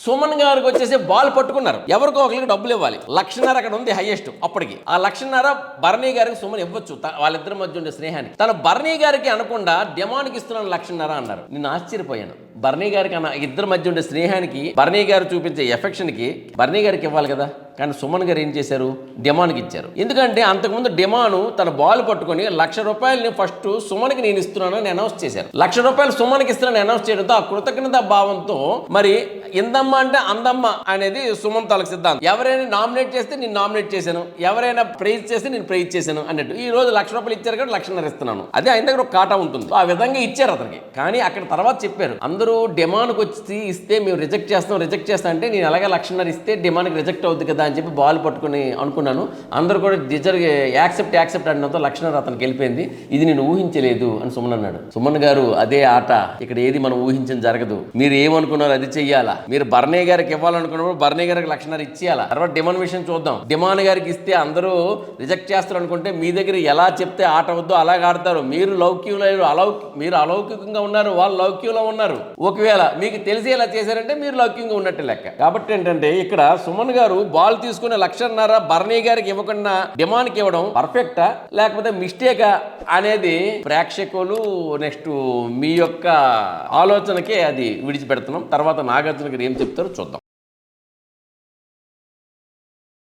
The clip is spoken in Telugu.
సుమన్ గారికి వచ్చేసి బాల్ పట్టుకున్నారు, ఎవరికో ఒకరికి డబ్బులు ఇవ్వాలి, 1,00,000 అక్కడ ఉంది హైయెస్ట్ అప్పటికి. ఆ 1,00,000 భరణి గారికి సుమన్ ఇవ్వచ్చు వాళ్ళిద్దరి మధ్య ఉండే స్నేహానికి. తన భరణి గారికి అనకుండా డిమాండ్కి ఇస్తున్నాను 1,00,000 అన్నారు. నేను ఆశ్చర్యపోయాను. భరణి గారికి అన్న ఇద్దరి మధ్య ఉండే స్నేహానికి, భరణి గారు చూపించే ఎఫెక్షన్ కి భరణి గారికి ఇవ్వాలి కదా, కానీ సుమన్ గారు ఏం చేశారు, డిమాండ్కి ఇచ్చారు. ఎందుకంటే అంతకుముందు డిమాండ్ తన బాల్ పట్టుకొని 1,00,000 రూపాయలని ఫస్ట్ సుమన్కి నేను ఇస్తున్నానని అనౌన్స్ చేశారు. 1,00,000 రూపాయలు సుమన్కి ఇస్తున్నానని అనౌన్స్ చేయడంతో ఆ కృతజ్ఞత భావంతో మరి ఇందమ్మ అంటే అందమ్మ అనేది సుమన్ తాలూకు సిద్ధాంతం. ఎవరైనా నామినేట్ చేస్తే నేను నామినేట్ చేశాను, ఎవరైనా ప్రైజ్ చేస్తే నేను ప్రైజ్ చేశాను అన్నట్టు. ఈ రోజు 1,00,000 రూపాయలు ఇచ్చారు కాబట్టి 1,00,000 ఇస్తున్నాను, అదే ఆయన దగ్గర ఒక కాటా ఉంటుంది. ఆ విధంగా ఇచ్చారు అతనికి. కానీ అక్కడ తర్వాత చెప్పారు, అందరూ డిమాండ్కి వచ్చి ఇస్తే మేము రిజెక్ట్ చేస్తాం అంటే నేను అలాగే 1,00,000 ఇస్తే డిమాండ్కి రిజెక్ట్ అవుద్ది కదా అని చెప్పి బాల్ పట్టుకుని అనుకున్నాను. అందరూ కూడా యాక్సెప్ట్ అనడంతో 1,00,000 అతనికి వెళ్ళిపోయింది. ఇది నేను ఊహించలేదు అని సుమన్ అన్నాడు. సుమన్ గారు అదే ఆట, ఇక్కడ ఏది మనం ఊహించని జరగదు. మీరు ఏమనుకున్నారు అది చెయ్యాలా. మీరు భరణి గారికి ఇవ్వాలనుకున్నప్పుడు భరణి గారికి 1,00,000 ఇచ్చేయాలా. తర్వాత డిమాండ్ విషయం చూద్దాం. డిమాండ్ గారికి ఇస్తే అందరూ రిజెక్ట్ చేస్తారు అనుకుంటే మీ దగ్గర ఎలా చెప్తే ఆట వద్దో అలాగే ఆడతారు. మీరు మీరు అలౌకికంగా ఉన్నారు, వాళ్ళు లౌక్యంలో ఉన్నారు. ఒకవేళ మీకు తెలిసి ఎలా చేశారంటే మీరు లౌక్యంగా ఉన్నట్టు లెక్క. కాబట్టి ఏంటంటే ఇక్కడ సుమన్ గారు బాల్ తీసుకుని 1,00,000 భరణి గారికి ఇవ్వకుండా డిమాండ్కి ఇవ్వడం పర్ఫెక్టా లేకపోతే మిస్టేకా అనేది ప్రేక్షకులు నెక్స్ట్ మీ యొక్క ఆలోచనకే అది విడిచిపెడుతున్నాం. తర్వాత నాగార్జున గారు ఏం చెప్తారో చూద్దాం.